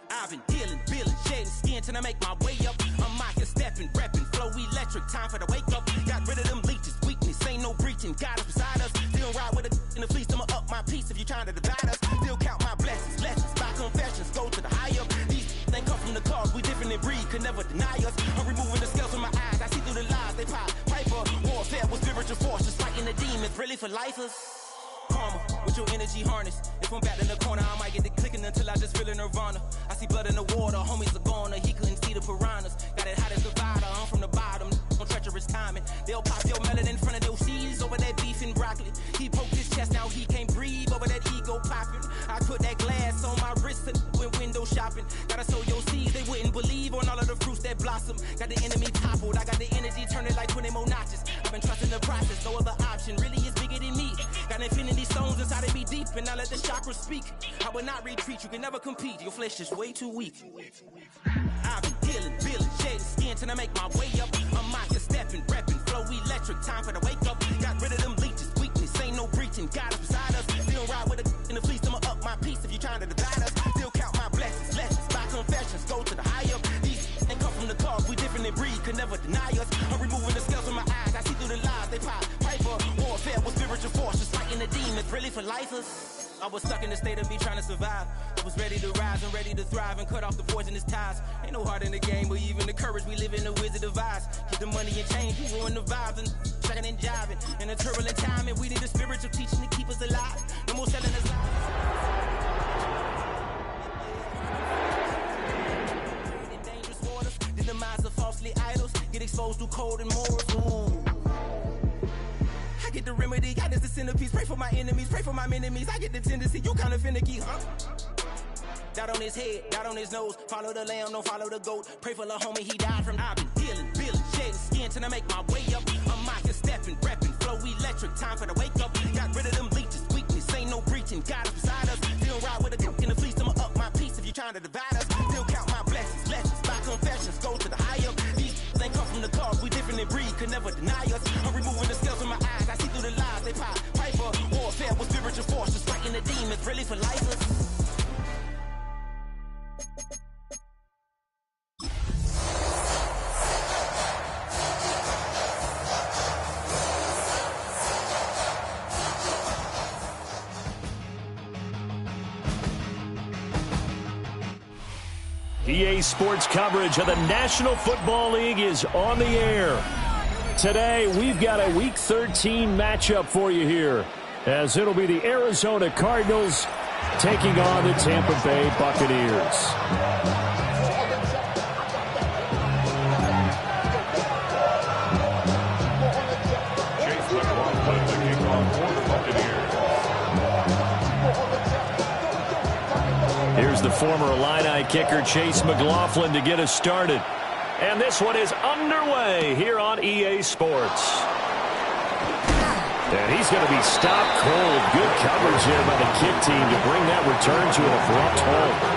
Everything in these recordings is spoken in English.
I've been dealing, shedding skin till I make my way up. I'm out here stepping, repping, flow electric, time for the wake up. Got rid of them leeches, weakness, ain't no breaching. God is beside us, still ride with a in the fleece. I'ma up my piece if you trying to divide us. Still count my blessings, lessons, by confessions, go to the higher. These they come from the cause, we different in breed, could never deny us. I'm removing the scales from my eyes, I see through the lies, they pop piper. Warfare with spiritual force, just fighting the demons, really for lifers. Karma, with your energy harness. If I'm back in the corner, I might get the clicking until I just feel a nirvana. I see blood in the water, homies are gone, he couldn't see the piranhas. Got it hot as divider, I'm from the bottom, on treacherous timing. They'll pop your melon in front of those seeds over that beef and broccoli. He poked his chest, now he can't breathe over that ego popping. I put that glass on my wrist and went window shopping. Gotta sow your seeds, they wouldn't believe on all of the fruits that blossom. Got the enemy toppled, I got the energy, turn it like 20 more notches. I've been trusting the process, no other option really is bigger than me. Got infinity stones inside of me deep, and I let the chakras speak. I will not retreat, you can never compete, your flesh is way too weak. I've been dealing, shedding skin till I make my way up. I'm out here stepping, repping, flow electric, time for the wake up. Got rid of them leeches, weakness, ain't no breaching. God is beside us, still ride with a in the fleece. I'ma up my piece if you trying to divide us. Still count my blessings, lessons, by confessions, go to the higher. These ain't come from the cause, we different in breed, could never deny us. I'm removing the scales from my eyes, I see through the lies, they pop piper. Warfare with spiritual force, just fighting the demons, really for lifers. I was stuck in the state of me trying to survive. I was ready to rise and ready to thrive and cut off the poisonous ties. Ain't no heart in the game, but even the courage we live in the Wizard of Oz. Get the money and change, you ruin the vibes and tracking and jiving. In a turbulent time, and we need a spiritual teaching to keep us alive. No more selling us lies. In dangerous waters, the demise of falsely idols. Get exposed through cold and morals. Ooh. I get the remedy, God is the centerpiece. Pray for my enemies, pray for my enemies. I get the tendency, you kinda finicky, huh? Dot on his head, dot on his nose. Follow the lamb, don't follow the goat. Pray for the homie, he died from. I've been dealing, shedding skin till I make my way up. I'm out here stepping, repping, flow electric, time for the wake up. Got rid of them leeches, weakness, ain't no breaching. God is beside us, still ride with a cook in the fleece. I'ma up my piece if you trying to divide us. Still count my blessings, lessons, by confessions, go to the higher. These ain't come from the cause, we different in breed, could never deny us. I'm removing the scales from my eyes, I see through the lies, they pop piper. Warfare with spiritual force, just fighting the demons, really for lifers. EA Sports coverage of the National Football League is on the air. Today, we've got a Week 13 matchup for you here, as it'll be the Arizona Cardinals taking on the Tampa Bay Buccaneers. Here's the former Illini kicker Chase McLaughlin to get us started. And this one is underway here on EA Sports. And he's going to be stopped cold. Good coverage there by the kick team to bring that return to an abrupt halt.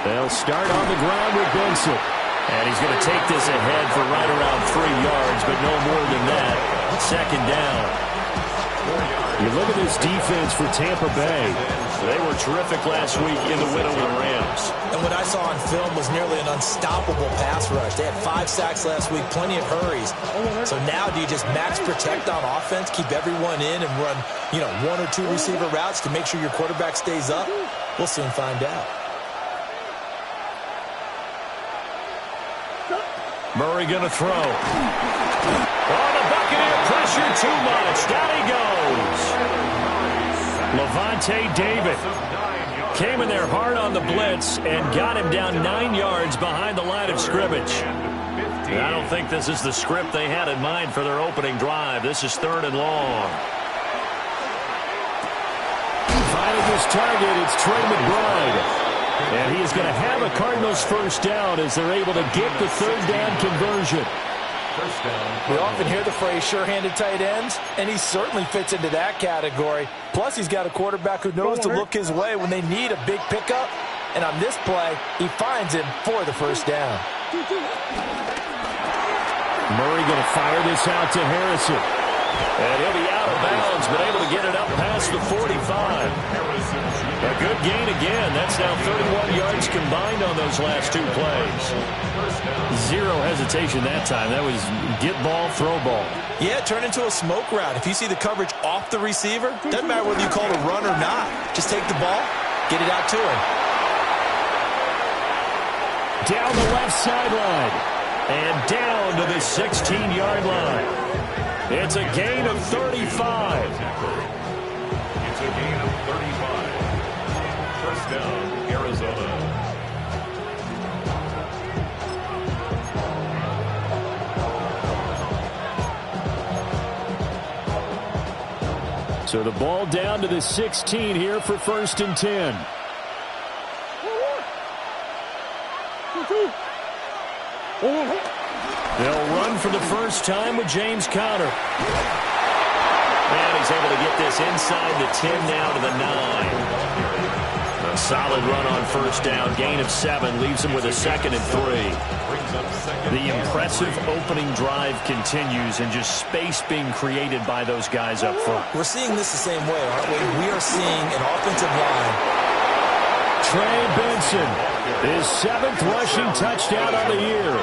They'll start on the ground with Benson. And he's going to take this ahead for right around 3 yards, but no more than that. Second down. You look at this defense for Tampa Bay. They were terrific last week in the win over the Rams. And what I saw on film was nearly an unstoppable pass rush. They had 5 sacks last week, plenty of hurries. So now do you just max protect on offense, keep everyone in, and run, 1 or 2 receiver routes to make sure your quarterback stays up? We'll soon find out. Murray going to throw. Oh, the Buccaneer pressure too much. Down he goes. Levante David Came in there hard on the blitz and got him down 9 yards behind the line of scrimmage. I don't think this is the script they had in mind for their opening drive. This is 3rd and long. Finding his target, it's Trey McBride. And he is going to have a Cardinals first down as they're able to get the 3rd down conversion. We often hear the phrase sure-handed tight ends, and he certainly fits into that category. Plus, he's got a quarterback who knows to look his way when they need a big pickup. And on this play, he finds him for the first down. Murray going to fire this out to Harrison. And he'll be out of bounds, but able to get it up past the 45. A good gain again. That's now 31 yards combined on those last 2 plays. Zero hesitation that time. That was get ball, throw ball. Yeah, turn into a smoke route. If you see the coverage off the receiver, doesn't matter whether you call it a run or not. Just take the ball, get it out to him. Down the left sideline. And down to the 16-yard line. It's a gain of 35. It's a gain of 35. First down, Arizona. So the ball down to the 16 here for 1st and 10. They'll run for the first time with James Conner. And he's able to get this inside the 10 now to the 9. A solid run on first down. Gain of 7 leaves him with a 2nd and 3. The impressive opening drive continues and just space being created by those guys up front. We're seeing this the same way, aren't we? We are seeing an offensive line. Trey Benson, his 7th rushing touchdown on the year.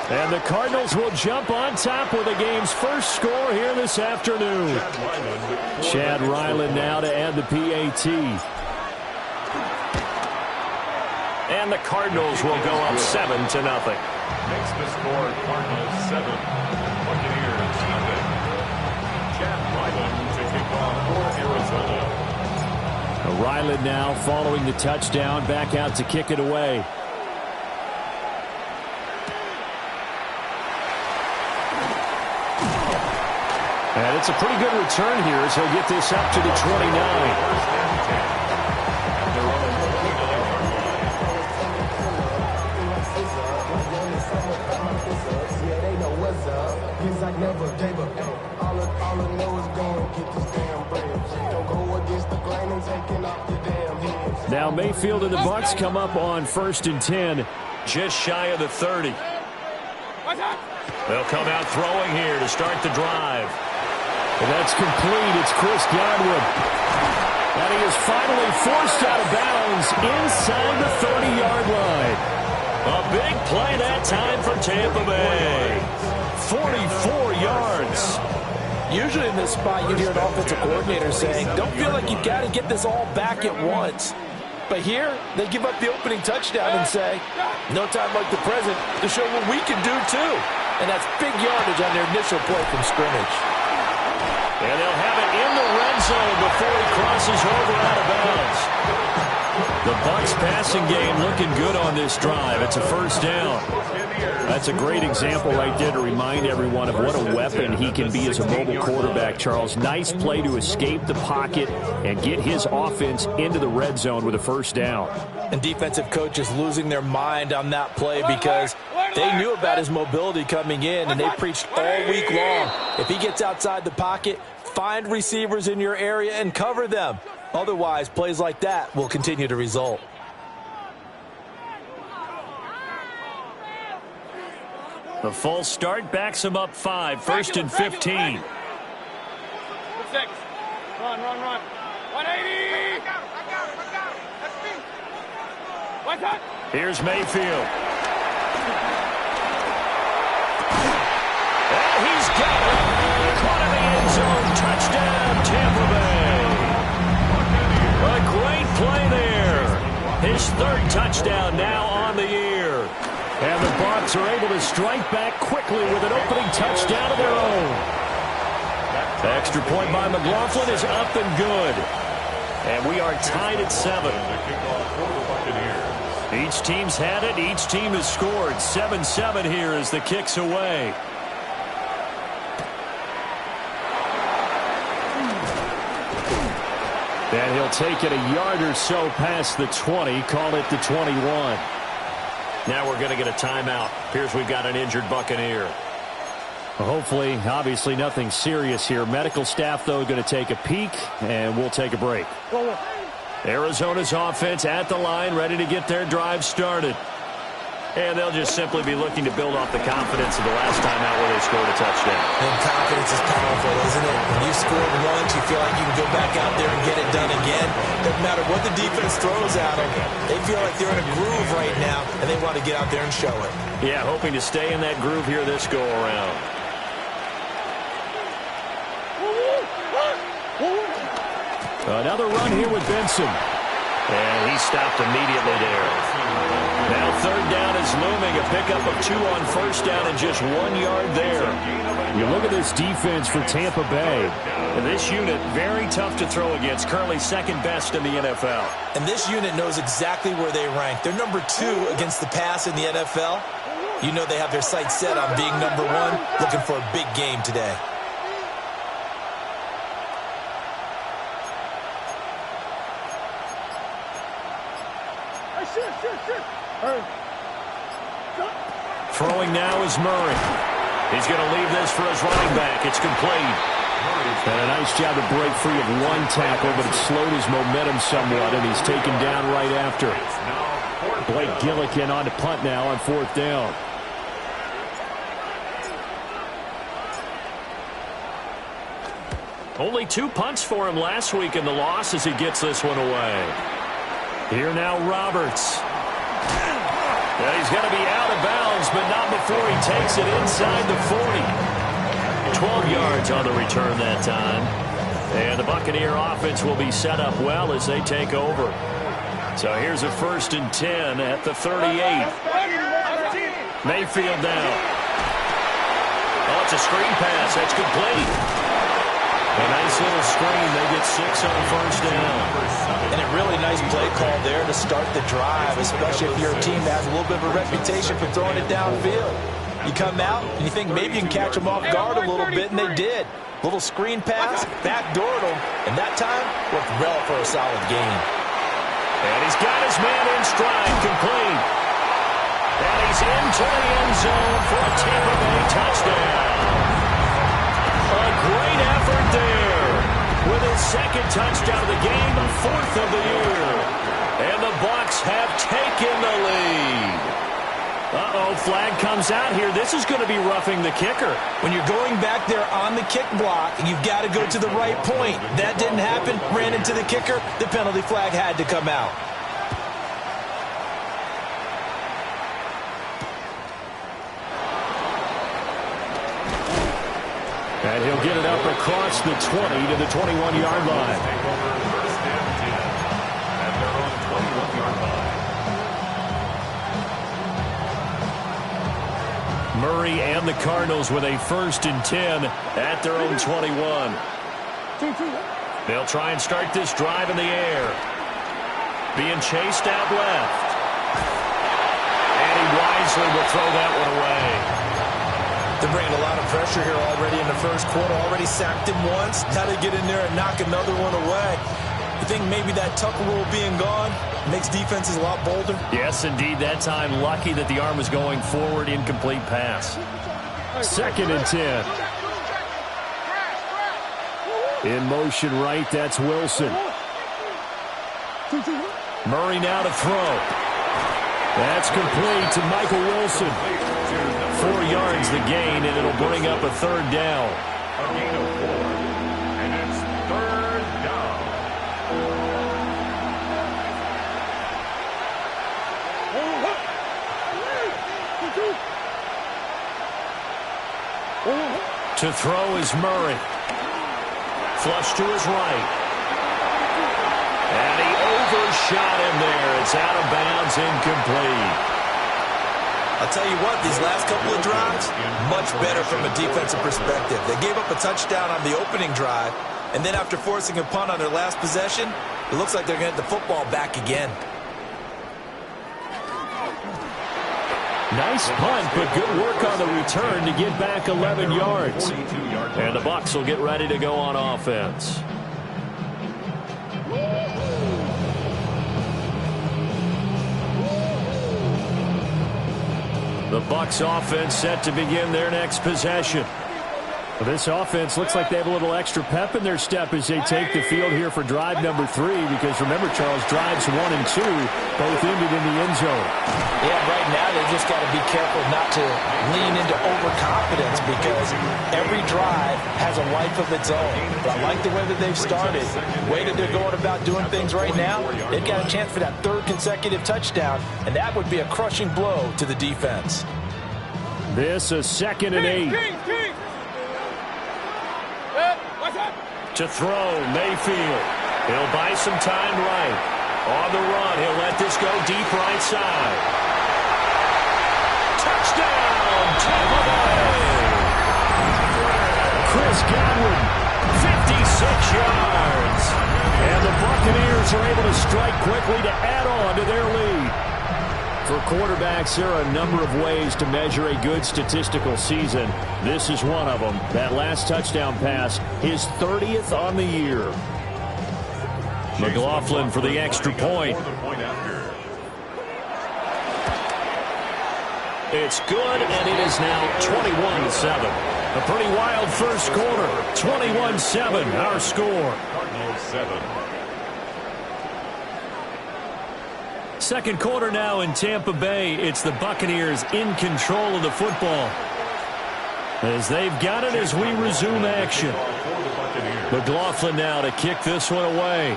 And the Cardinals will jump on top with the game's first score here this afternoon. Chad Ryland now to add the PAT. And the Cardinals will go up 7-0. Makes the score Cardinals 7, Buccaneers nothing. Chad Ryland to kick off for Arizona. Ryland now following the touchdown, back out to kick it away. And it's a pretty good return here as he'll get this up to the 29. Now Mayfield and the Bucs come up on 1st and 10, just shy of the 30. They'll come out throwing here to start the drive. And that's complete. It's Chris Godwin. And he is finally forced out of bounds inside the 30-yard line. A big play that time for Tampa Bay. 44 yards. Usually in this spot, you'd hear an offensive coordinator saying, don't feel like you've got to get this all back at once. But here, they give up the opening touchdown and say, no time like the present to show what we can do too. And that's big yardage on their initial play from scrimmage. And they'll have it in the red zone before he crosses over out of bounds. The Bucs passing game looking good on this drive. It's a first down. That's a great example right there to remind everyone of what a weapon he can be as a mobile quarterback, Charles. Nice play to escape the pocket and get his offense into the red zone with a first down. And defensive coaches losing their mind on that play because they knew about his mobility coming in, and they preached all week long. If he gets outside the pocket, find receivers in your area and cover them. Otherwise, plays like that will continue to result. The false start backs him up 5, 1st and 15. 6. Run. 180. What's that? Here's Mayfield. And he's got it. Caught in the end zone. Touchdown, Tampa Bay. A great play there. His 3rd touchdown now on the year. And the Bucs are able to strike back quickly with an opening touchdown of their own. The extra point by McLaughlin is up and good. And we are tied at 7. Each team's had it. Each team has scored. 7-7 here as the kick's away. And he'll take it a yard or so past the 20. Call it the 21. Now we're going to get a timeout. Appears we've got an injured Buccaneer. Hopefully, obviously nothing serious here. Medical staff, though, going to take a peek, and we'll take a break. Arizona's offense at the line, ready to get their drive started. And they'll just simply be looking to build off the confidence of the last time out where they scored a touchdown. And confidence is powerful, isn't it? When you scored once, you feel like you can go back out there and get it done again. Doesn't matter what the defense throws at them. They feel like they're in a groove right now, and they want to get out there and show it. Yeah, hoping to stay in that groove here this go-around. Another run here with Benson. And he stopped immediately there. Now third down is looming. A pickup of 2 on first down and just 1 yard there. You look at this defense for Tampa Bay. And this unit, very tough to throw against. Currently second best in the NFL. And this unit knows exactly where they rank. They're number 2 against the pass in the NFL. You know they have their sights set on being number 1, looking for a big game today. Throwing now is Murray. He's going to leave this for his running back. It's complete. And a nice job to break free of 1 tackle, but it slowed his momentum somewhat, and he's taken down right after. Blake Gillikin on to punt now on 4th down. Only 2 punts for him last week in the loss as he gets this one away. Here now Roberts. And he's going to be out of bounds, but not before he takes it inside the 40. 12 yards on the return that time. And the Buccaneer offense will be set up well as they take over. So here's a 1st and 10 at the 38. Mayfield down. Oh, it's a screen pass. That's complete. A nice little screen. They get 6 on 1st down. And a really nice play call there to start the drive, especially if you're a team that has a little bit of a reputation for throwing it downfield. You come out and you think maybe you can catch them off guard a little bit, and they did. Little screen pass, backdoored them, and that time worked well for a solid gain. And he's got his man in stride, complete. And he's into the end zone for a Tampa Bay touchdown. A great effort there with his 2nd touchdown of the game, 4th of the year. And the Bucs have taken the lead. Uh-oh, flag comes out here. This is going to be roughing the kicker. When you're going back there on the kick block, you've got to go to the right point. That didn't happen, ran into the kicker. The penalty flag had to come out. And he'll get it up across the 20 to the 21-yard line. First and 10 at their own 21-yard line. Murray and the Cardinals with a 1st and 10 at their own 21. They'll try and start this drive in the air. Being chased out left. And he wisely will throw that one away. They're bringing a lot of pressure here already in the 1st quarter. Already sacked him once. Now they get in there and knock another one away. You think maybe that tuck rule being gone makes defenses a lot bolder? Yes, indeed. That time, lucky that the arm was going forward. Incomplete pass. 2nd and 10. In motion right, that's Wilson. Murray now to throw. That's complete to Michael Wilson. 4 yards the gain, and it'll bring up a 3rd down. A gain of 4, and it's 3rd down. To throw is Murray. Flush to his right. And he overshot him there. It's out of bounds, incomplete. I'll tell you what, these last couple of drives, much better from a defensive perspective. They gave up a touchdown on the opening drive, And then after forcing a punt on their last possession, it looks like they're going to get the football back again. Nice punt, but good work on the return to get back 11 yards. And the Bucs will get ready to go on offense. The Bucs offense set to begin their next possession. This offense looks like they have a little extra pep in their step as they take the field here for drive number 3, because remember, Charles, drives 1 and 2 both ended in the end zone. Yeah, right now they just got to be careful not to lean into overconfidence, because every drive has a life of its own. But I like the way that they've started, the way that they're going about doing things right now. They've got a chance for that 3rd consecutive touchdown, and that would be a crushing blow to the defense. This is 2nd and 8. To throw, Mayfield. He'll buy some time right. On the run, he'll let this go deep right side. Touchdown, Tampa Bay! Chris Godwin, 56 yards. And the Buccaneers are able to strike quickly to add on to their lead. For quarterbacks, there are a number of ways to measure a good statistical season. This is one of them. That last touchdown pass, his 30th on the year. McLaughlin for the extra point. It's good, and it is now 21-7. A pretty wild first quarter. 21-7, our score. Cardinals 7. Second quarter now in Tampa Bay. It's the Buccaneers in control of the football, as they've got it as we resume action. McLaughlin now to kick this one away.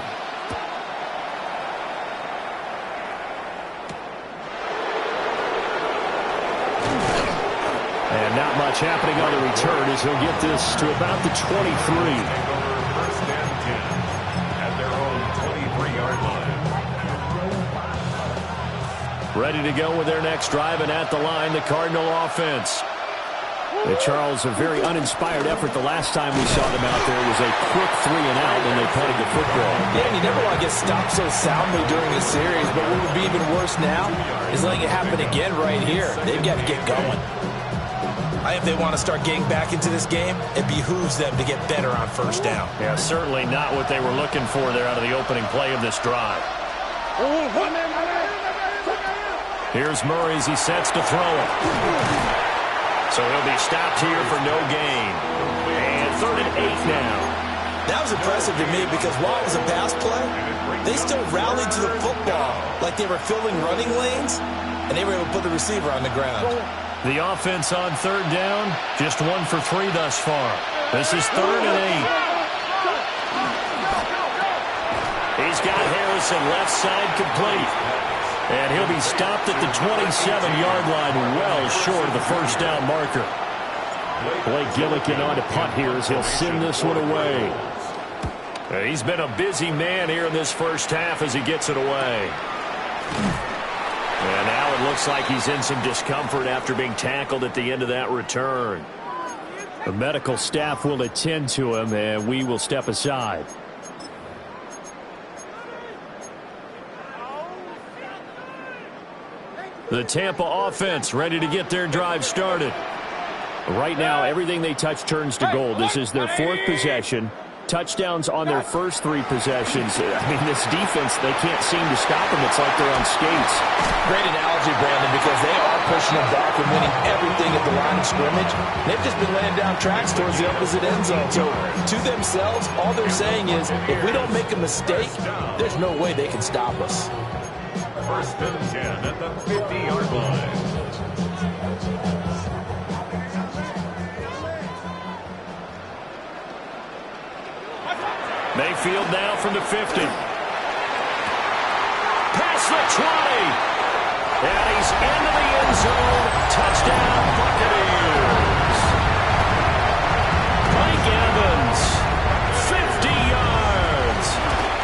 And not much happening on the return as he'll get this to about the 23. First and 10 at their own 23-yard line. Ready to go with their next drive, and at the line, the Cardinal offense. Charles, a very uninspired effort the last time we saw them out there. It was a quick 3 and out when they punted the football. Yeah, and you never want to get stopped so soundly during a series, but what would be even worse now is letting it happen again right here. They've got to get going. I think if they want to start getting back into this game, it behooves them to get better on first down. Yeah, certainly not what they were looking for there out of the opening play of this drive. Here's Murray as he sets to throw it. So he'll be stopped here for no gain. And 3rd and 8 now. That was impressive to me, because while it was a pass play, they still rallied to the football like they were filling running lanes, and they were able to put the receiver on the ground. The offense on 3rd down, just 1 for 3 thus far. This is 3rd and 8. He's got Harrison left side complete. And he'll be stopped at the 27-yard line, well short of the first down marker. Blake Gillikin on to punt here as he'll send this one away. He's been a busy man here in this first half as he gets it away. And now it looks like he's in some discomfort after being tackled at the end of that return. The medical staff will attend to him, and we will step aside. The Tampa offense ready to get their drive started. Right now, everything they touch turns to gold. This is their 4th possession. Touchdowns on their first 3 possessions. I mean, this defense, they can't seem to stop them. It's like they're on skates. Great analogy, Brandon, because they are pushing them back and winning everything at the line of scrimmage. They've just been laying down tracks towards the opposite end zone. So, to themselves, all they're saying is, if we don't make a mistake, there's no way they can stop us. First and 10 at the 50-yard line. Mayfield now from the 50. Past the 20. And he's into the end zone. Touchdown, Buccaneers. Mike Evans, 50 yards.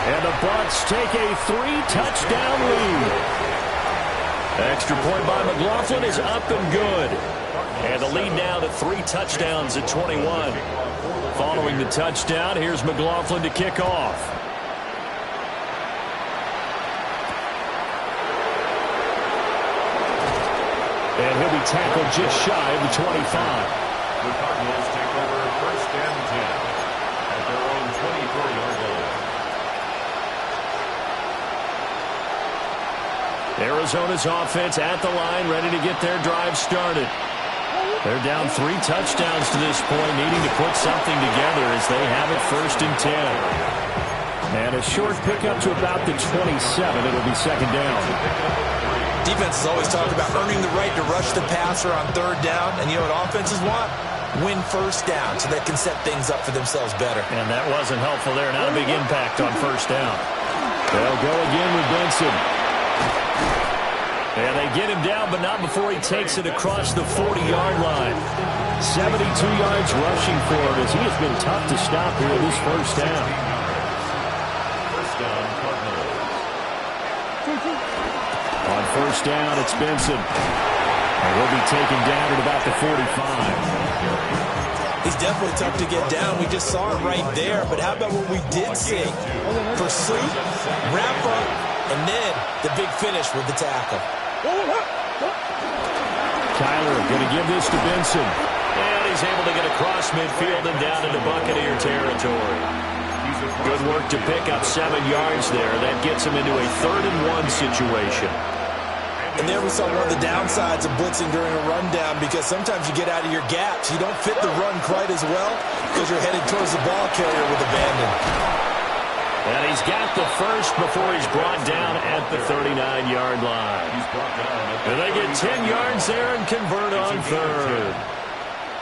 And the Bucs take a 3-touchdown lead. Extra point by McLaughlin is up and good. And the lead now to 3 touchdowns at 21. Following the touchdown, here's McLaughlin to kick off. And he'll be tackled just shy of the 25. The Cardinals take over 1st and 10 at their own 24-yard line. Arizona's offense at the line, ready to get their drive started. They're down 3 touchdowns to this point, needing to put something together as they have it 1st and 10. And a short pickup to about the 27. It'll be 2nd down. Defense has always talked about earning the right to rush the passer on 3rd down. And you know what offenses want? Win 1st down so they can set things up for themselves better. And that wasn't helpful there. Not a big impact on 1st down. They'll go again with Benson. And they get him down, but not before he takes it across the 40-yard line. 72 yards rushing for him as he has been tough to stop here this 1st down. 1st down, Cardinals. On 1st down, it's Benson. And he'll be taken down at about the 45. He's definitely tough to get down. We just saw it right there. But how about what we did see? Pursuit, wrap up, and then the big finish with the tackle. Kyler going to give this to Benson. And he's able to get across midfield and down into Buccaneer territory. Good work to pick up 7 yards there. That gets him into a 3rd and 1 situation. And there we saw one of the downsides of blitzing during a rundown, because sometimes you get out of your gaps. You don't fit the run quite as well because you're headed towards the ball carrier with abandon. And he's got the first before he's brought down at the 39-yard line. And they get 10 yards there and convert on 3rd.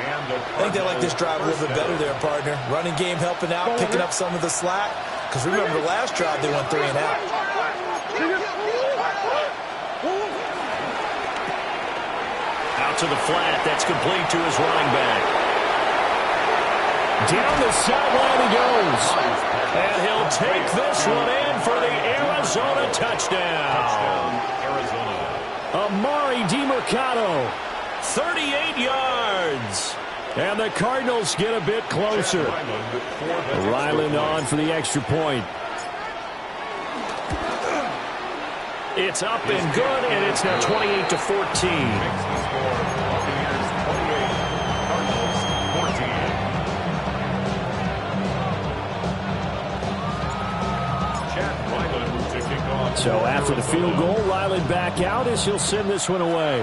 I think they like this drive a little bit better there, partner. Running game helping out, picking up some of the slack. Because remember, the last drive they went 3 and out. Out to the flat. That's complete to his running back. Down the sideline he goes. And he'll take this one in for the Arizona touchdown. Arizona. Amari DiMercado, 38 yards. And the Cardinals get a bit closer. Ryland on for the extra point. It's up and good, and it's now 28-14. So after the field goal, Ryland back out as he'll send this one away.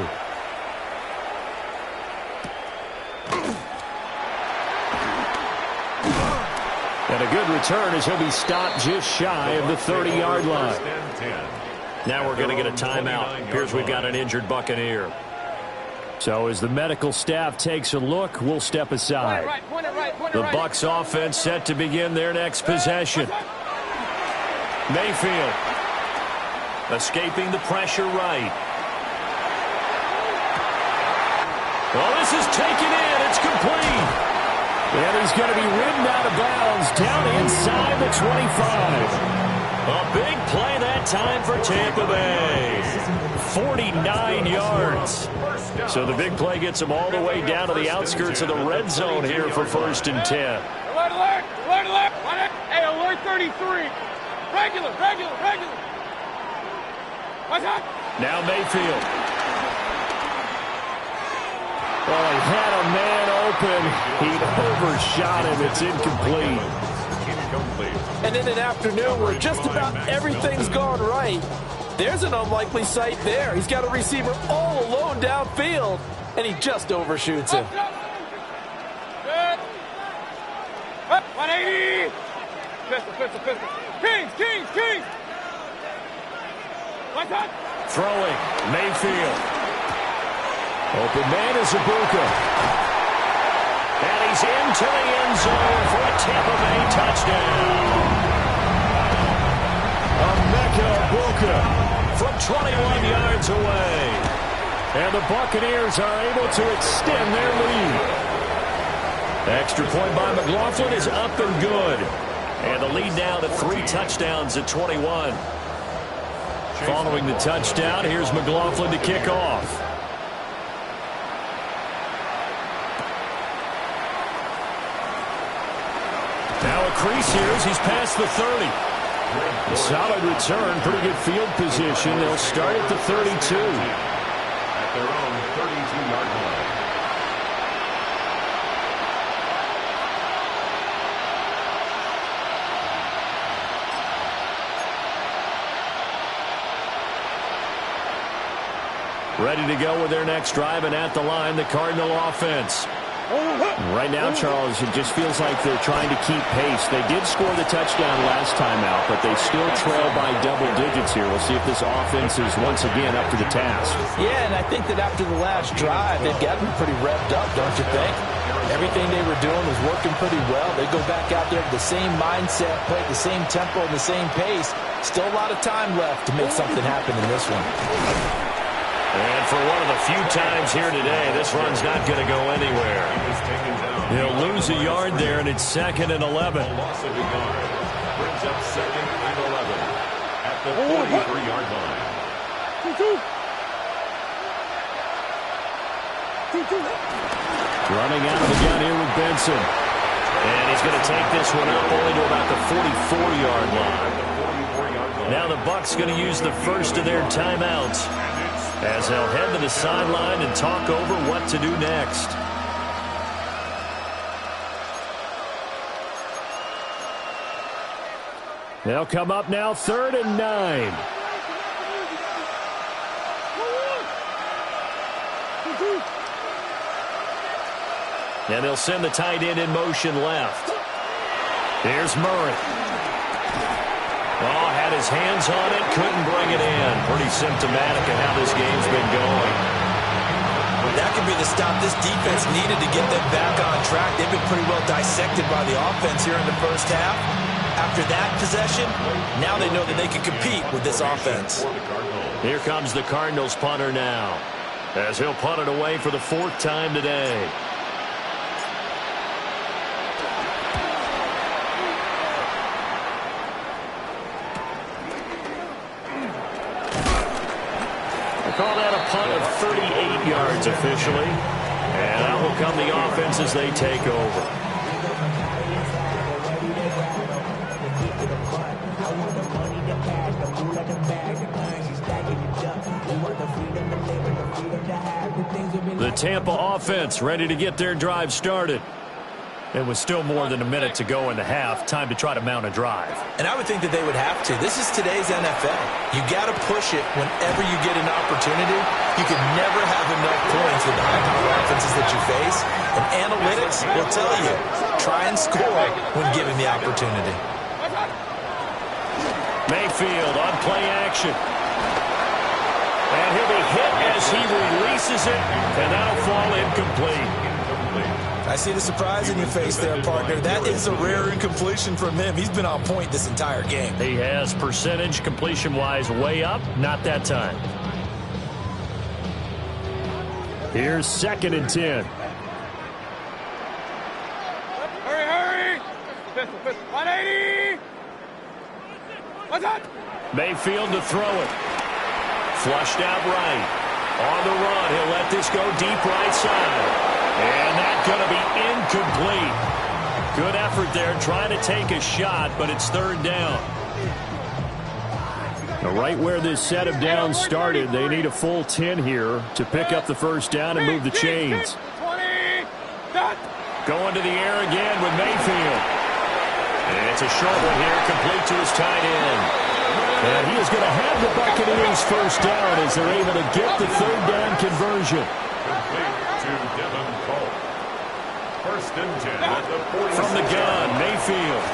And a good return as he'll be stopped just shy of the 30-yard line. Now we're going to get a timeout. Appears we've got an injured Buccaneer. So as the medical staff takes a look, we'll step aside. The Bucs offense set to begin their next possession. Mayfield escaping the pressure right. Well, this is taken in. It's complete. And he's going to be ridden out of bounds down inside the 25. A big play that time for Tampa Bay. 49 yards. So the big play gets him all the way down to the outskirts of the red zone here for 1st and 10. Alert, alert, alert, alert. Hey, alert 33. Regular. What's up? Now Mayfield. Well, he had a man open. He overshot him. It's incomplete. And in an afternoon where just about everything's gone right, there's an unlikely sight there. He's got a receiver all alone downfield, and he just overshoots him. Good. Up, 180. Pistol. Kings. What's up? Throwing. Mayfield. Open man is Ibuka. And he's into the end zone for a Tampa Bay touchdown. Emeka Ibuka from 21 yards away. And the Buccaneers are able to extend their lead. Extra point by McLaughlin is up and good. And the lead now to 3 touchdowns at 21. Following the touchdown, here's McLaughlin to kick off. crease here as he's past the 30. A solid return, pretty good field position. They'll start at the 32. At their own 32-yard line. Ready to go with their next drive, and at the line, the Cardinal offense. Right now, Charles, it just feels like they're trying to keep pace. They did score the touchdown last time out, but they still trail by double digits here. We'll see if this offense is once again up to the task. Yeah, and I think that after the last drive, they've gotten pretty revved up, don't you think? Everything they were doing was working pretty well. They go back out there with the same mindset, play at the same tempo and the same pace. Still a lot of time left to make something happen in this one. And for one of the few times here today, this run's not going to go anywhere. He'll lose a yard there, and it's 2nd and 11. Loss of a yard brings up 2nd and 11 at the 43-yard line. Running out of the gun here with Benson. And he's going to take this one up only to about the 44-yard line. Now the Bucs going to use the first of their timeouts, as they'll head to the sideline and talk over what to do next. They'll come up now 3rd and 9. And they'll send the tight end in motion left. Here's Murray. Oh, had his hands on it, couldn't bring it in. Pretty symptomatic of how this game's been going. That could be the stop this defense needed to get them back on track. They've been pretty well dissected by the offense here in the first half. After that possession, now they know that they can compete with this offense. Here comes the Cardinals punter now, as he'll punt it away for the 4th time today. Call that a punt of 38 yards officially. And out will come the offense as they take over. The Tampa offense ready to get their drive started. It was still more than a minute to go in the half. Time to try to mount a drive. And I would think that they would have to. This is today's NFL. You got to push it whenever you get an opportunity. You can never have enough points with the high-power offenses that you face. And analytics will tell you, try and score when given the opportunity. Mayfield on play action. And he'll be hit as he releases it. And that'll fall incomplete. I see the surprise in your face there, partner. That is a rare incompletion from him. He's been on point this entire game. He has percentage completion-wise way up. Not that time. Here's 2nd and 10. Hurry! Pistol. 180! What's that? Mayfield to throw it. Flushed out right. On the run, he'll let this go deep right side. And that's going to be incomplete. Good effort there, trying to take a shot, but it's 3rd down. Now, right where this set of downs started, they need a full 10 here to pick up the first down and move the chains. 20! Going to the air again with Mayfield. And it's a short one here, complete to his tight end. And he is going to have the Buccaneers first down as they're able to get the 3rd down conversion. First and 10 at the 46. From the gun, Mayfield.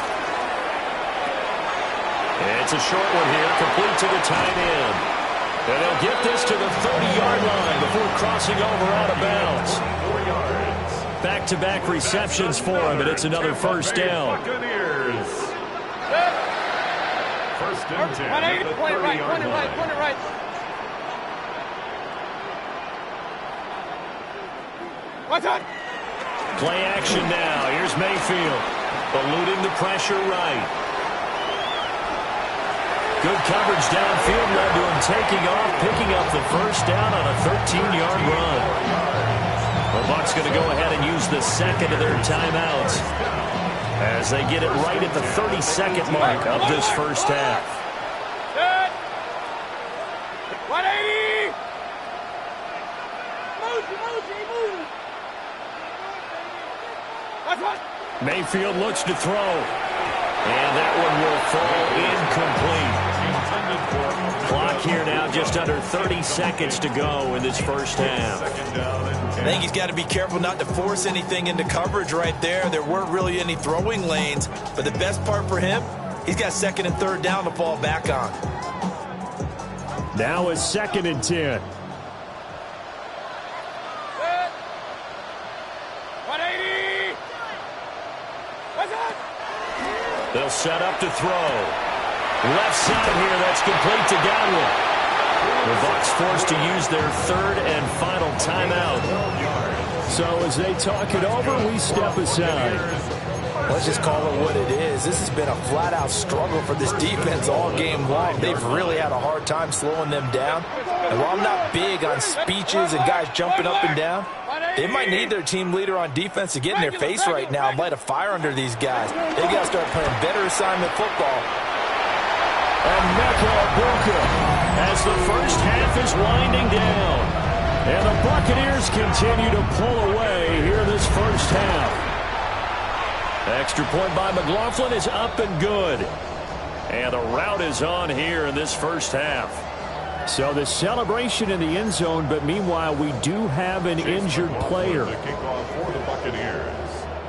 It's a short one here, complete to the tight end. And they'll get this to the 30-yard line before crossing over out of bounds. 4 yards. Back-to-back receptions for him, and it's another first down. Buccaneers. First and 10 at the 30-yard line. Point it right. What's that? Play action now. Here's Mayfield. Eluding the pressure right. Good coverage downfield led to him taking off, picking up the first down on a 13-yard run. The Bucs going to go ahead and use the 2nd of their timeouts. As they get it right at the 30-second mark of this first half. Set. 180. Move. Watch, watch. Mayfield looks to throw. And that one will fall incomplete. Clock here now, just under 30 seconds to go in this first half. I think he's got to be careful not to force anything into coverage right there. There weren't really any throwing lanes, but the best part for him, he's got second and third down to fall back on. Now it's 2nd and 10. 180. What's that? They'll set up to throw. Left side here, that's complete to Godwin. The Bucs forced to use their third and final timeout. So as they talk it over, we step aside. Let's just call it what it is. This has been a flat-out struggle for this defense all game long. They've really had a hard time slowing them down. And while I'm not big on speeches and guys jumping up and down, they might need their team leader on defense to get in their face right now and light a fire under these guys. They got to start playing better assignment football. And Mecca as the first half is winding down. And the Buccaneers continue to pull away here this first half. Extra point by McLaughlin is up and good. And the rout is on here in this first half. So the celebration in the end zone, but meanwhile we do have an injured player.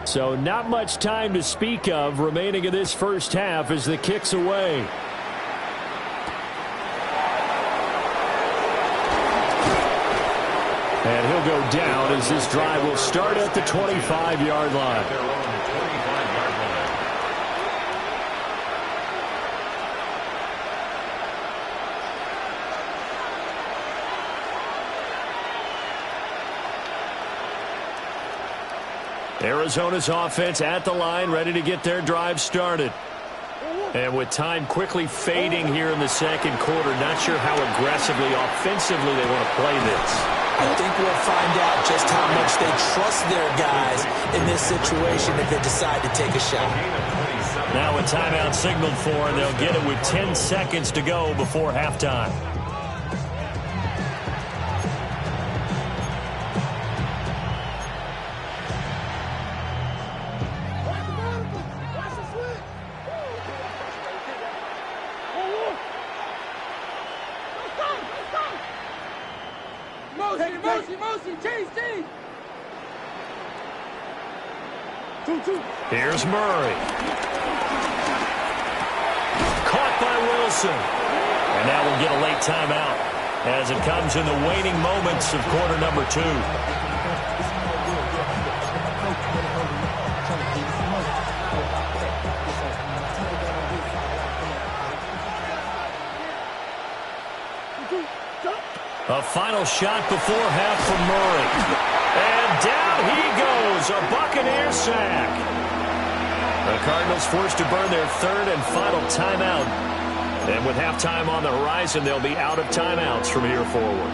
So not much time to speak of remaining in this first half as the kick's away. And he'll go down as this drive will start at the 25-yard line. Arizona's offense at the line, ready to get their drive started. And with time quickly fading here in the second quarter, not sure how aggressively, offensively they want to play this. I think we'll find out just how much they trust their guys in this situation if they decide to take a shot. Now a timeout signaled for, and they'll get it with 10 seconds to go before halftime. Motion, chase. Here's Murray. Caught by Wilson. And now we'll get a late timeout as it comes in the waning moments of quarter number 2. A final shot before half from Murray. And down he goes, a Buccaneer sack. The Cardinals forced to burn their third and final timeout. And with halftime on the horizon, they'll be out of timeouts from here forward.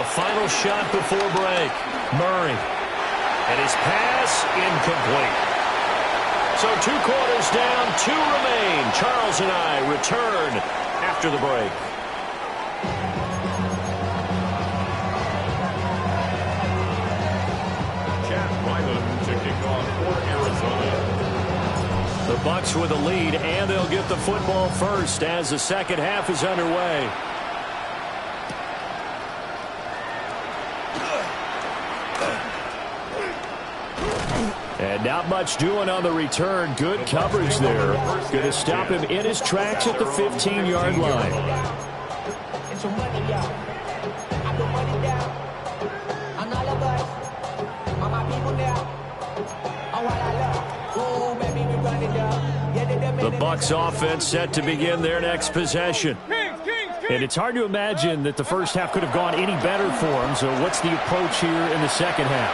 A final shot before break. Murray. And his pass incomplete. So 2 quarters down, 2 remain. Charles and I return after the break. To kick off for Arizona. The Bucs with a lead, and they'll get the football first as the second half is underway. And not much doing on the return. Good coverage there. Going to stop him in his tracks at the 15-yard line. The Bucs offense set to begin their next possession. And it's hard to imagine that the first half could have gone any better for them. So what's the approach here in the second half?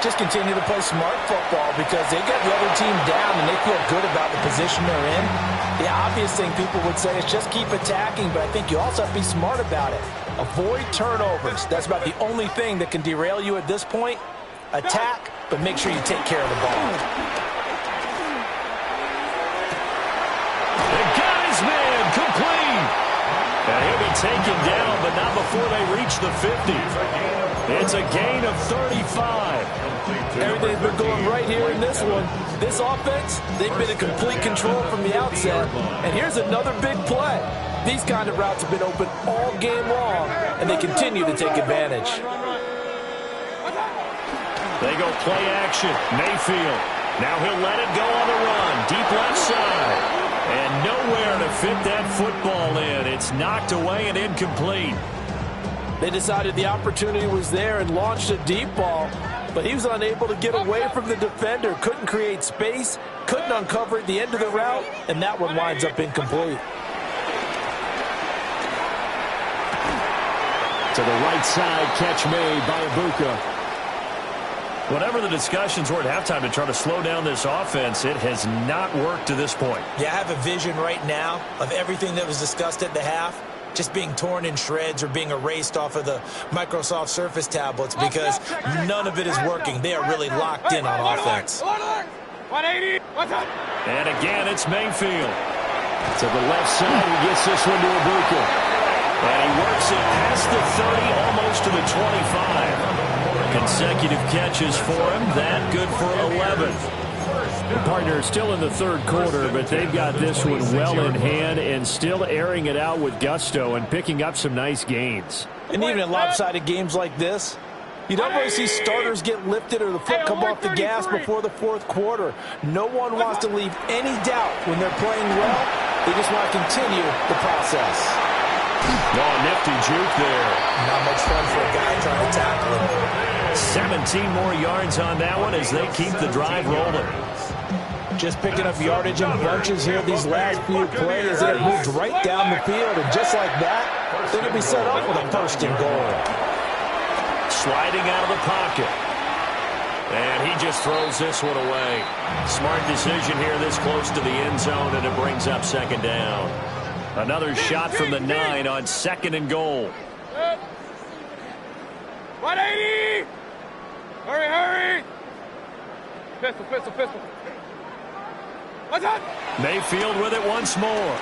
Just continue to play smart football because they got the other team down and they feel good about the position they're in. The obvious thing people would say is just keep attacking, but I think you also have to be smart about it. Avoid turnovers. That's about the only thing that can derail you at this point. Attack, but make sure you take care of the ball. They got his man complete. And he'll be taken down, but not before they reach the 50. It's a gain of 35. Everything's been going right here in this one. This offense, they've been in complete control from the outset. And here's another big play. These kind of routes have been open all game long, and they continue to take advantage. They go play action. Mayfield. Now he'll let it go on the run. Deep left side. And nowhere to fit that football in. It's knocked away and incomplete. They decided the opportunity was there and launched a deep ball, but he was unable to get away from the defender, couldn't create space, couldn't uncover at the end of the route, and that one winds up incomplete. To the right side, catch made by Ibuka. Whatever the discussions were at halftime to try to slow down this offense, it has not worked to this point. Yeah, I have a vision right now of everything that was discussed at the half just being torn in shreds or being erased off of the Microsoft Surface tablets because none of it is working. They are really locked in on offense. 180. What's up? And again, it's Mayfield. To the left side, he gets this one to Ibuka. And he works it past the 30, almost to the 25. Consecutive catches for him. That good for 11. The partner still in the third quarter, but they've got this one well in hand and still airing it out with gusto and picking up some nice gains. And even in lopsided games like this, you don't really see starters get lifted or the foot come off the gas before the fourth quarter. No one wants to leave any doubt when they're playing well. They just want to continue the process. Oh, nifty juke there. Not much fun for a guy trying to tackle him. 17 more yards on that one as they keep the drive rolling. Just picking up yardage in bunches here these last few plays. They have moved right down the field, and just like that, they're going to be set up with a first and goal. Sliding out of the pocket. And he just throws this one away. Smart decision here this close to the end zone, and it brings up second down. Another shot from the 9 on second and goal. 180! Hurry, hurry! Pistol, pistol, pistol. What's up? Mayfield with it once more.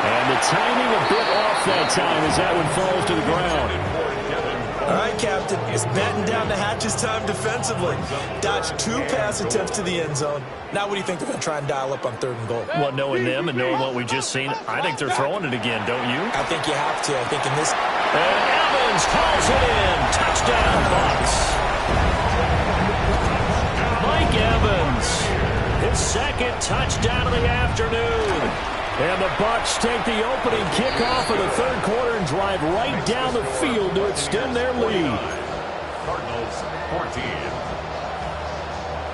And the timing a bit off that time as that one falls to the ground. All right, Captain, it's batten down the hatches time defensively. Dodged 2 pass attempts to the end zone. Now what do you think they're going to try and dial up on third and goal? Well, knowing them and knowing what we just seen, I think they're throwing it again, don't you? I think you have to. I think in this... And Evans calls it in. Touchdown, Bucs. Mike Evans, his second touchdown of the afternoon. And the Bucs take the opening kickoff of the third quarter and drive right down the field to extend their lead. Cardinals 14.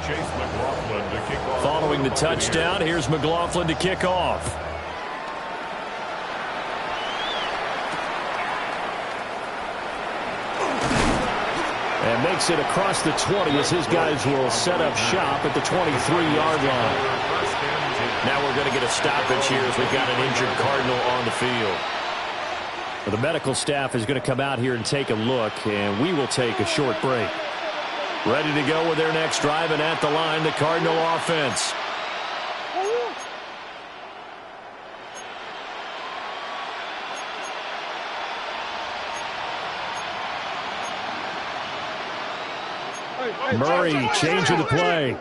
Chase McLaughlin to kick off. Following the touchdown, here's McLaughlin to kick off. And makes it across the 20 as his guys will set up shop at the 23-yard line. Now we're going to get a stoppage here as we've got an injured Cardinal on the field. Well, the medical staff is going to come out here and take a look, and we will take a short break. Ready to go with their next drive, and at the line, the Cardinal offense. Murray changing the play.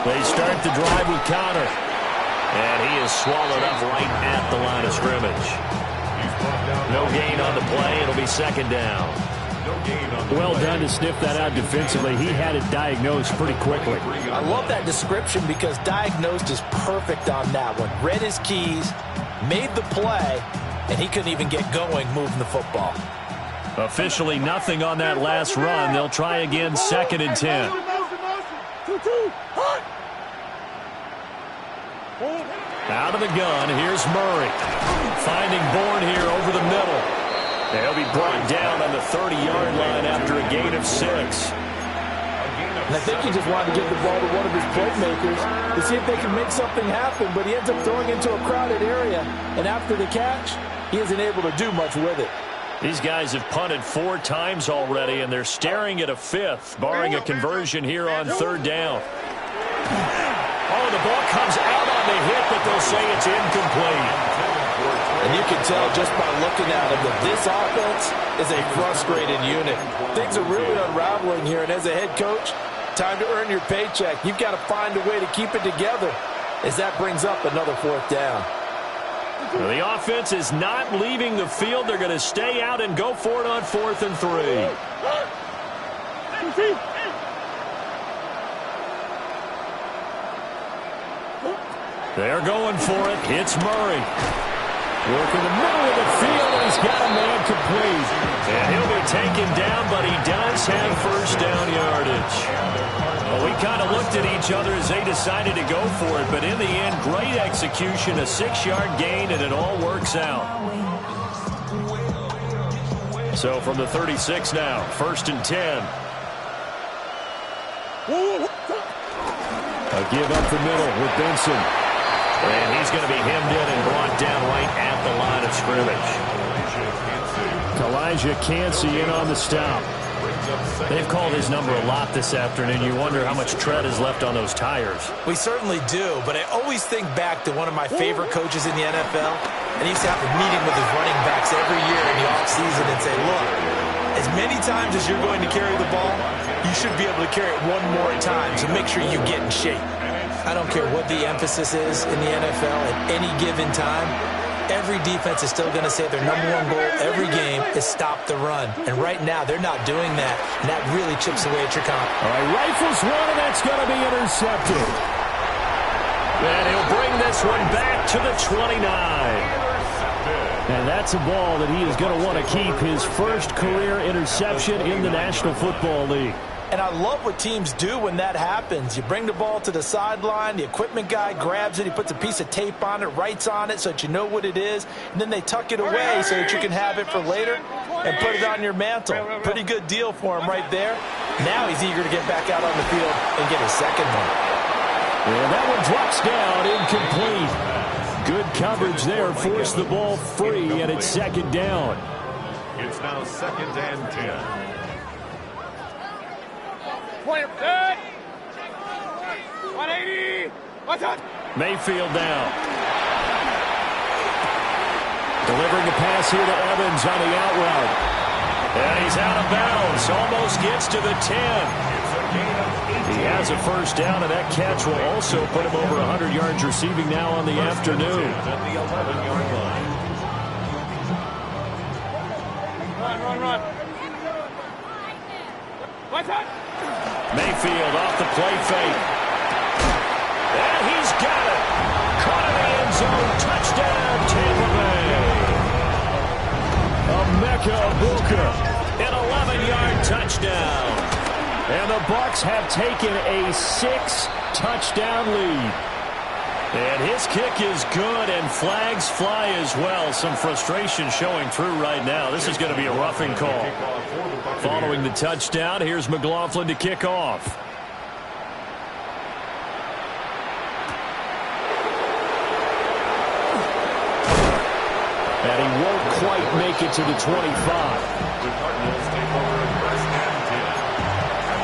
They start the drive with Connor. And he is swallowed up right at the line of scrimmage. No gain on the play. It'll be second down. Well done to sniff that out defensively. He had it diagnosed pretty quickly. I love that description because diagnosed is perfect on that one. Read his keys, made the play, and he couldn't even get going moving the football. Officially nothing on that last run. They'll try again, second and 10. Out of the gun, here's Murray. Finding Bourne here over the middle. They'll be brought down on the 30-yard line after a gain of 6. And I think he just wanted to give the ball to one of his playmakers to see if they can make something happen, but he ends up throwing into a crowded area, and after the catch, he isn't able to do much with it. These guys have punted 4 times already, and they're staring at a 5th, barring a conversion here on 3rd down. Oh, the ball comes out on the hit, but they'll say it's incomplete. And you can tell just by looking at him that this offense is a frustrated unit. Things are really unraveling here, and as a head coach, time to earn your paycheck. You've got to find a way to keep it together as that brings up another 4th down. Well, the offense is not leaving the field. They're going to stay out and go for it on 4th and 3. They're going for it. It's Murray. Working the middle of the field, and he's got a man complete. And he'll be taken down, but he does have first down yardage. Well, we kind of looked at each other as they decided to go for it, but in the end, great execution, a 6-yard gain, and it all works out. So from the 36 now, 1st and 10. A give up the middle with Benson. And he's going to be hemmed in and brought down right at the line of scrimmage. Elijah Cansey in on the stop. They've called his number a lot this afternoon. You wonder how much tread is left on those tires. We certainly do, but I always think back to one of my favorite coaches in the NFL, and he used to have a meeting with his running backs every year in the offseason and say, look, as many times as you're going to carry the ball, you should be able to carry it one more time, so make sure you get in shape. I don't care what the emphasis is in the NFL at any given time. Every defense is still going to say their number one goal every game is stop the run. And right now, they're not doing that, and that really chips away at your confidence. All right, rifles one, and that's going to be intercepted. And he'll bring this one back to the 29. And that's a ball that he is going to want to keep, his first career interception in the National Football League. And I love what teams do when that happens. You bring the ball to the sideline, the equipment guy grabs it, he puts a piece of tape on it, writes on it so that you know what it is, and then they tuck it away so that you can have it for later and put it on your mantle. Pretty good deal for him right there. Now he's eager to get back out on the field and get his second one. And that one drops down, incomplete. Good coverage there, forced the ball free, and it's 2nd down. It's now 2nd and 10. Good. 180. What's up? Mayfield down. Delivering the pass here to Evans on the out route. And he's out of bounds. Almost gets to the 10. He has a first down, and that catch will also put him over 100 yards receiving now on the afternoon. At the 11-yard line. Run. What's up? Mayfield off the play fake. And he's got it. Caught in the end zone. Touchdown, Tampa Bay. Emeka Egbuka, an 11-yard touchdown. And the Bucs have taken a 6-touchdown lead. And his kick is good, and flags fly as well. Some frustration showing through right now. This is going to be a roughing call. Following the touchdown, here's McLaughlin to kick off. And he won't quite make it to the 25. The Cardinals take over 1st and 10 at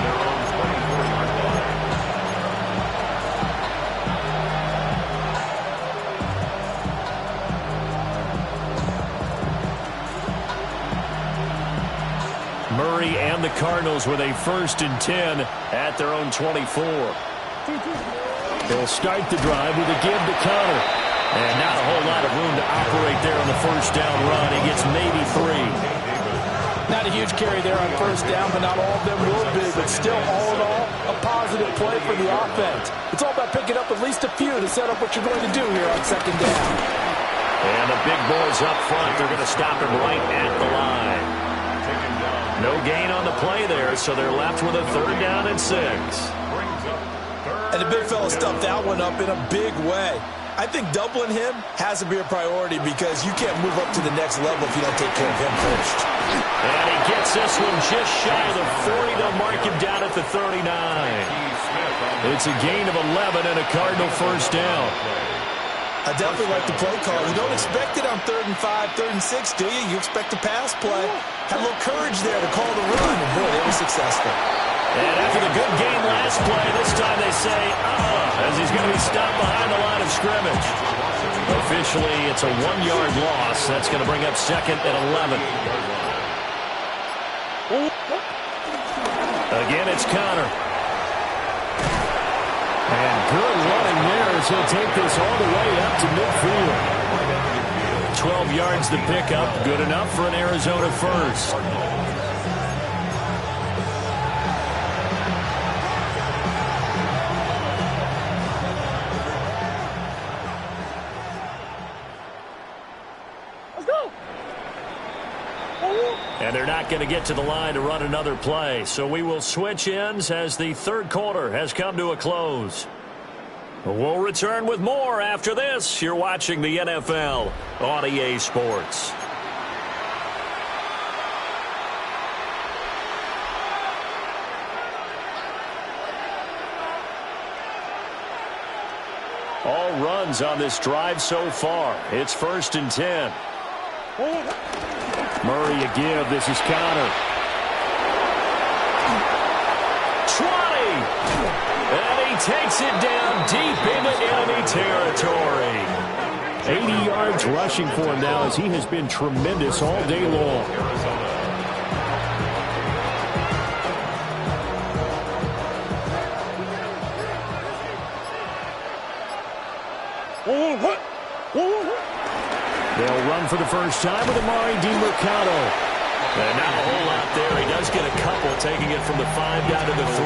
their own 24-yard line. Murray and the Cardinals with a 1st and 10 at their own 24. They'll start the drive with a give to Connor. And not a whole lot of room to operate there on the first down run. He gets maybe 3. Not a huge carry there on first down, but not all of them will be. But still, all in all, a positive play for the offense. It's all about picking up at least a few to set up what you're going to do here on 2nd down. And the big boys up front, they're going to stop him right at the line. No gain on the play there, so they're left with a 3rd down and 6. And the big fella stuffed that one up in a big way. I think doubling him has to be a priority because you can't move up to the next level if you don't take care of him first. And he gets this one just shy of the 40. They'll mark him down at the 39. It's a gain of 11 and a Cardinal first down. I definitely like the play call. You don't expect it on 3rd and 5, 3rd and 6, do you? You expect a pass play. Had a little courage there to call the run, and boy, they were successful. And after the good game last play, this time they say, as he's going to be stopped behind the line of scrimmage. Officially, it's a 1-yard loss. That's going to bring up 2nd and 11. Again, it's Connor. And good running there as he'll take this all the way up to midfield. 12 yards to pick up. Good enough for an Arizona first. And they're not going to get to the line to run another play. So we will switch ends as the third quarter has come to a close. We'll return with more after this. You're watching the NFL on EA Sports. All runs on this drive so far. It's 1st and 10. Murray a give. This is Connor. 20. And he takes it down deep into enemy territory. 80 yards rushing for him now as he has been tremendous all day long. They'll run for the first time with Amari DiMercato. And not a whole lot there. He does get a couple, taking it from the 5 down to the 3.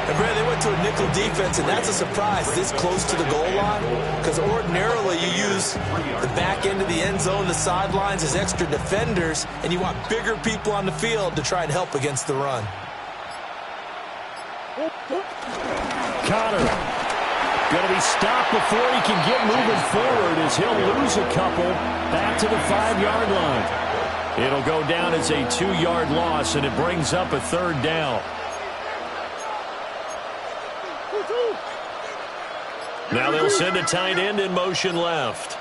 And Brad, they went to a nickel defense, and that's a surprise this close to the goal line, because ordinarily you use the back end of the end zone, the sidelines as extra defenders, and you want bigger people on the field to try and help against the run. Connor going to be stopped before he can get moving forward as he'll lose a couple back to the 5-yard line. It'll go down as a 2-yard loss, and it brings up a 3rd down. Now they'll send a tight end in motion left.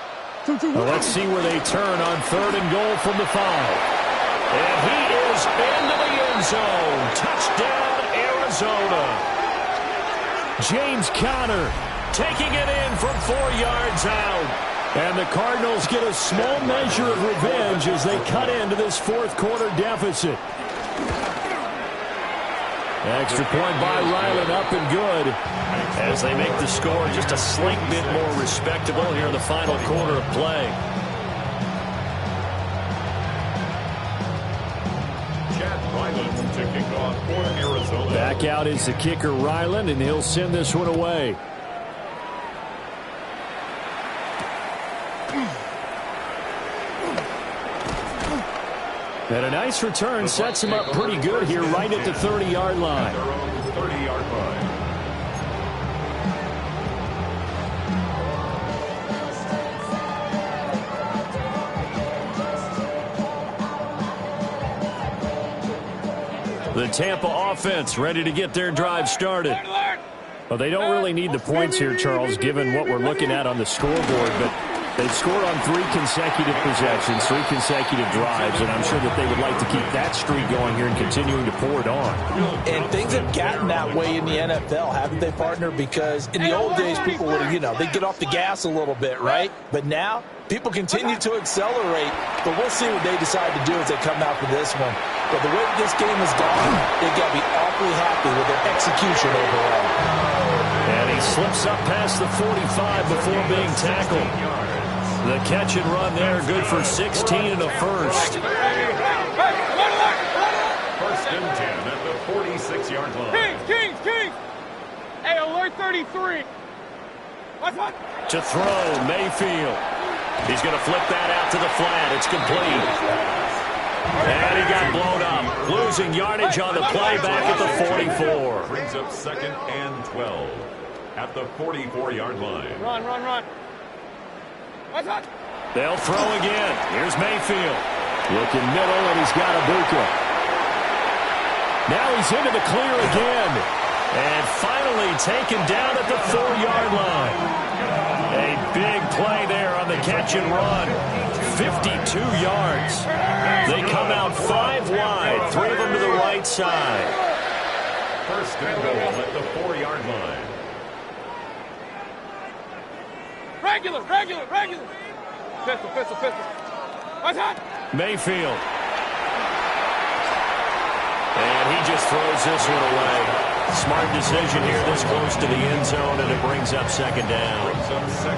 Well, let's see where they turn on 3rd and goal from the 5. And he is into the end zone. Touchdown, Arizona. James Conner taking it in from 4 yards out. And the Cardinals get a small measure of revenge as they cut into this 4th quarter deficit. Extra point by Ryland, up and good, as they make the score just a slight bit more respectable here in the final quarter of play. To kick off for Arizona. Back out is the kicker, Ryland, and he'll send this one away. And a nice return sets him up pretty good here right at the 30-yard line. 30-yard line. The Tampa offense ready to get their drive started. Well, they don't really need the points here, Charles, given what we're looking at on the scoreboard, but they've scored on 3 consecutive possessions, 3 consecutive drives, and I'm sure that they would like to keep that streak going here and continuing to pour it on. And things have gotten that way in the NFL, haven't they, partner? Because in the old days, people would have, they'd get off the gas a little bit, right? But now, people continue to accelerate, but we'll see what they decide to do as they come out for this one. But the way this game has gone, they've got to be awfully happy with their execution overall. And he slips up past the 45 before being tackled. The catch and run there, good for 16 and a first. 1st and 10 at the 46-yard line. Kings! Hey, alert 33. What? To throw, Mayfield. He's going to flip that out to the flat. It's complete. And he got blown up. Losing yardage on the play back at the 44. Brings up 2nd and 12. at the 44-yard line. Run, run, run. What's up? They'll throw again. Here's Mayfield. Looking middle, and he's got Ibuka. Now he's into the clear again. And finally taken down at the 4-yard line. A big play there on the catch and run. 52 yards. They come out 5 wide, 3 of them to the right side. First and goal at the 4-yard line. Regular, regular, regular. Pistol, pistol, pistol. What's up? Mayfield. And he just throws this one away. Smart decision here this close to the end zone, and it brings up second down.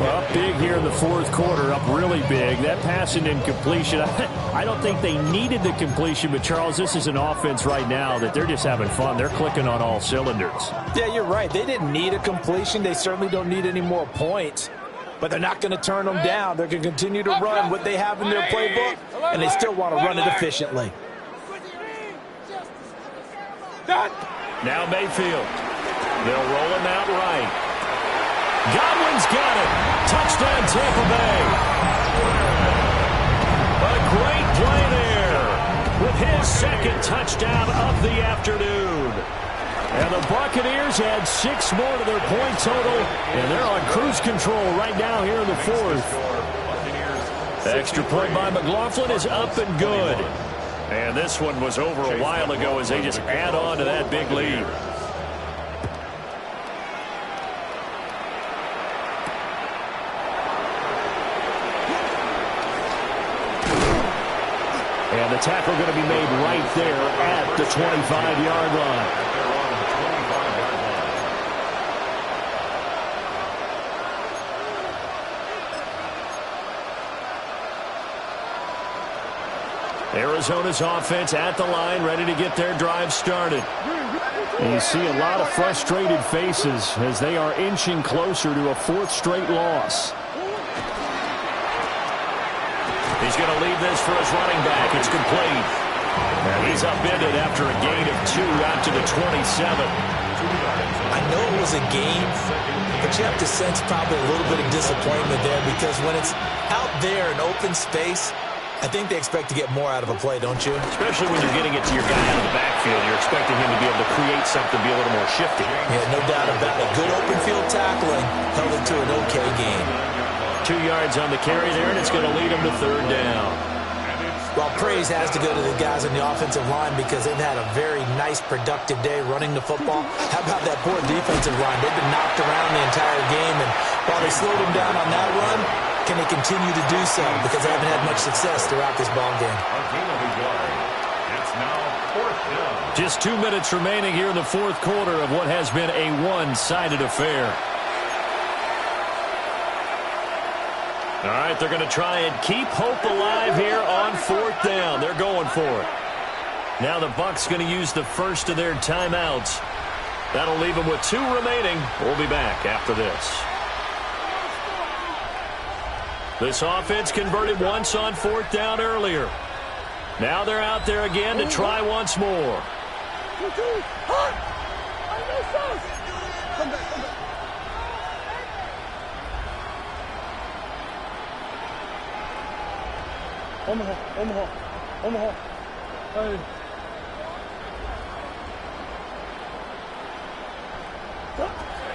Well, up big here in the fourth quarter, up really big. That passing incompletion, I don't think they needed the completion, but Charles, this is an offense right now that they're just having fun. They're clicking on all cylinders. Yeah, you're right. They didn't need a completion. They certainly don't need any more points. But they're not going to turn them down. They're going to continue to run what they have in their playbook, and they still want to run it efficiently. Now Mayfield. They'll roll him out right. Godwin's got it. Touchdown, Tampa Bay. A great play there with his second touchdown of the afternoon. And the Buccaneers add 6 more to their point total, and they're on cruise control right now here in the fourth. Extra point by McLaughlin is up and good. And this one was over a while ago as they just add on to that big lead. And the tackle going to be made right there at the 25-yard line. Arizona's offense at the line, ready to get their drive started. And you see a lot of frustrated faces as they are inching closer to a 4th straight loss. He's going to leave this for his running back. It's complete. And he's upended after a gain of 2 out to the 27. I know it was a gain, but you have to sense probably a little bit of disappointment there because when it's out there in open space, I think they expect to get more out of a play, don't you? Especially when you're getting it to your guy out of the backfield. You're expecting him to be able to create something, be a little more shifty. Yeah, no doubt about it. Good open field tackling held it to an okay game. 2 yards on the carry there, and it's going to lead them to 3rd down. Well, praise has to go to the guys on the offensive line because they've had a very nice, productive day running the football. How about that poor defensive line? They've been knocked around the entire game, and while they slowed them down on that run, can they continue to do so? Because they haven't had much success throughout this ball game. It's now 4th down. Just 2 minutes remaining here in the fourth quarter of what has been a one-sided affair. All right, they're going to try and keep hope alive here on 4th down. They're going for it. Now the Bucs going to use the first of their timeouts. That'll leave them with 2 remaining. We'll be back after this. This offense converted once on 4th down earlier. Now they're out there again to try once more. Omaha. Hey.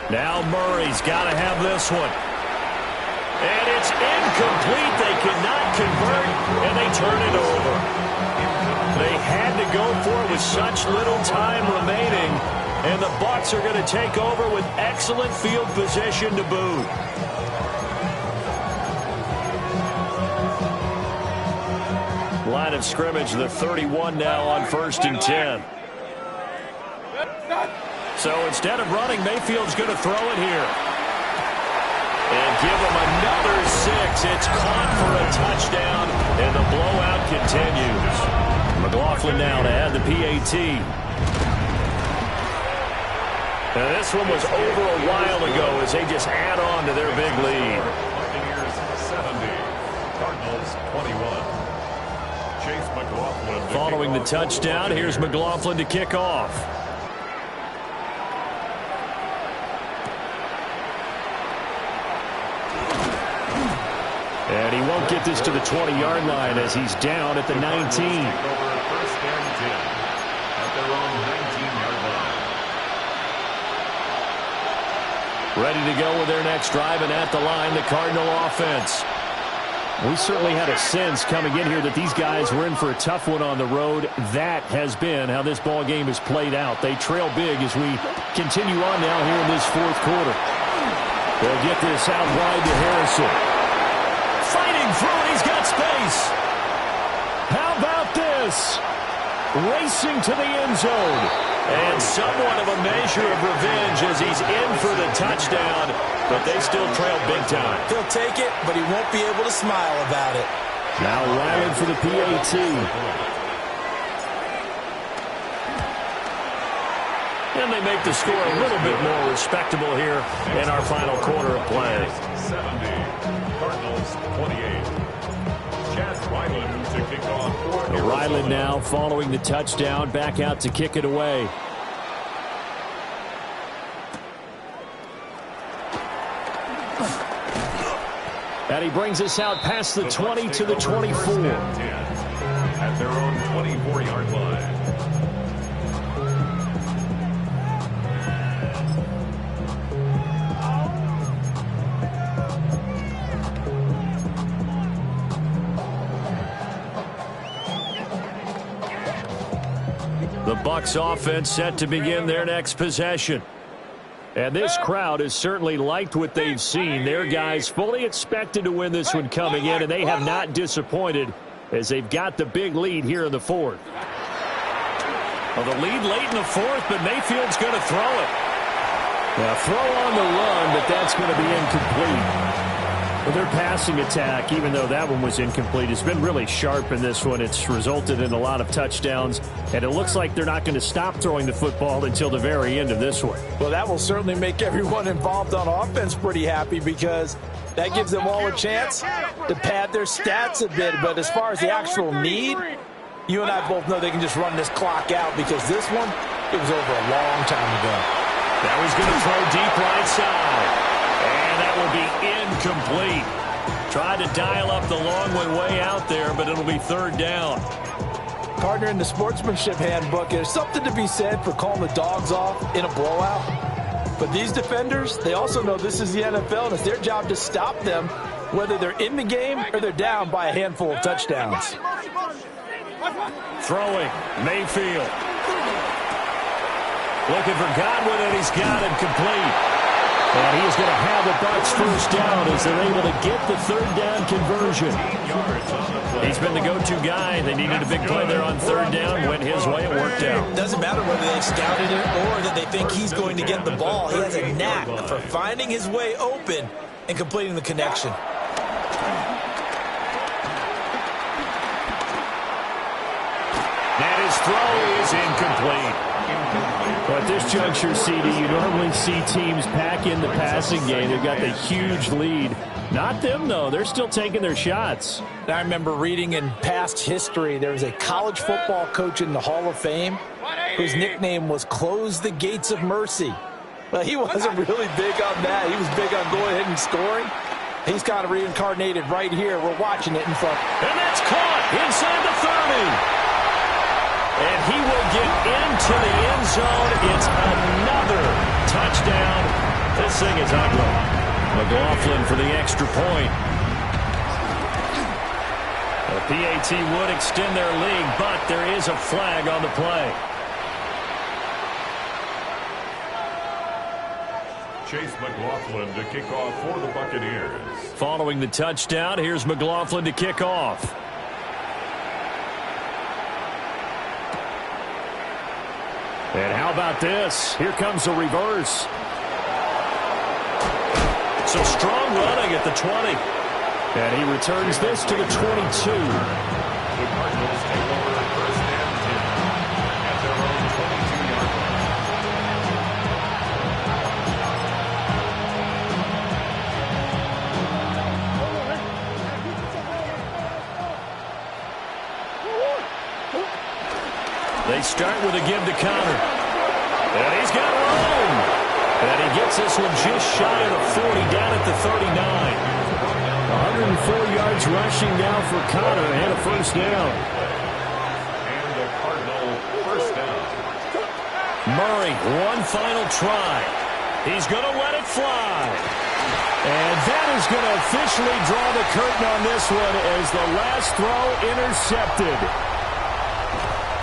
Now Murray's got to have this one. And it's incomplete. They cannot convert, and they turn it over. They had to go for it with such little time remaining, and the Bucs are going to take over with excellent field position to boot. Line of scrimmage, the 31 now on 1st and 10. So instead of running, Mayfield's going to throw it here. And give him another 6. It's caught for a touchdown, and the blowout continues. McLaughlin now to add the PAT. Now this one was over a while ago as they just add on to their big lead. Buccaneers 70, Cardinals 21. Chase McLaughlin. Following the touchdown, here's McLaughlin to kick off. And he won't get this to the 20-yard line as he's down at the 19. First and 10 at their own 19-yard line. Ready to go with their next drive, and at the line, the Cardinal offense. We certainly had a sense coming in here that these guys were in for a tough one on the road. That has been how this ball game has played out. They trail big as we continue on now here in this fourth quarter. They'll get this out wide to Harrison. Fighting through, he's got space. How about this? Racing to the end zone. And somewhat of a measure of revenge as he's in for the touchdown, but they still trail big time. He'll take it, but he won't be able to smile about it. Now Ryland for the PAT. And they make the score a little bit more respectable here in our final quarter of play. 70, Cardinals 28. Chad Ryland to kick off for Ryland now following the touchdown, back out to kick it away. And he brings us out past the 20 to the 24. At their own 24-yard line. The Bucs offense set to begin their next possession. And this crowd has certainly liked what they've seen. Their guys fully expected to win this one coming in, and they have not disappointed as they've got the big lead here in the fourth. Well, the lead late in the fourth, but Mayfield's going to throw it. Now, throw on the run, but that's going to be incomplete. Well, their passing attack, even though that one was incomplete, has been really sharp in this one. It's resulted in a lot of touchdowns, and it looks like they're not going to stop throwing the football until the very end of this one. Well, that will certainly make everyone involved on offense pretty happy because that gives them all a chance to pad their stats a bit. But as far as the actual need, you and I both know they can just run this clock out because this one, it was over a long time ago. Now he's going to throw deep right side. And that will be incomplete. Tried to dial up the long way out there, but it'll be third down. Partner, in the sportsmanship handbook, there's something to be said for calling the dogs off in a blowout. But these defenders, they also know this is the NFL, and it's their job to stop them, whether they're in the game or they're down by a handful of touchdowns. Throwing, Mayfield. Looking for Godwin, and he's got him complete. And he's going to have the Bucs first down as they're able to get the third down conversion. He's been the go-to guy. They needed a big play there on third down. Went his way. It worked out. Doesn't matter whether they scouted it or that they think he's going to get the ball. He has a knack for finding his way open and completing the connection. And his throw is incomplete. At this juncture, CD, you normally see teams pack in the passing game. They've got the huge lead. Not them, though. They're still taking their shots. I remember reading in past history, there was a college football coach in the Hall of Fame whose nickname was Close the Gates of Mercy. Well, he wasn't really big on that. He was big on going ahead and scoring. He's kind of reincarnated right here. We're watching it in front. And that's caught inside the 30. And he will get into the end zone. It's another touchdown. This thing is ugly. McLaughlin for the extra point. The PAT would extend their lead, but there is a flag on the play. Chase McLaughlin to kick off for the Buccaneers. Following the touchdown, here's McLaughlin to kick off. And how about this? Here comes a reverse. So strong running at the 20. And he returns this to the 22. The Cardinals take over first and 10 at their own 22-yard line. They start with a give to counter. And he's got room. And he gets this one just shy of the 40, down at the 39. 104 yards rushing now for Connor and a first down. And a Cardinal first down. Murray, one final try. He's going to let it fly. And that is going to officially draw the curtain on this one as the last throw intercepted.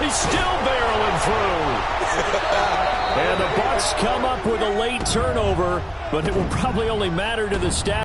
He's still barreling through. And the Bucs come up with a late turnover, but it will probably only matter to the staff.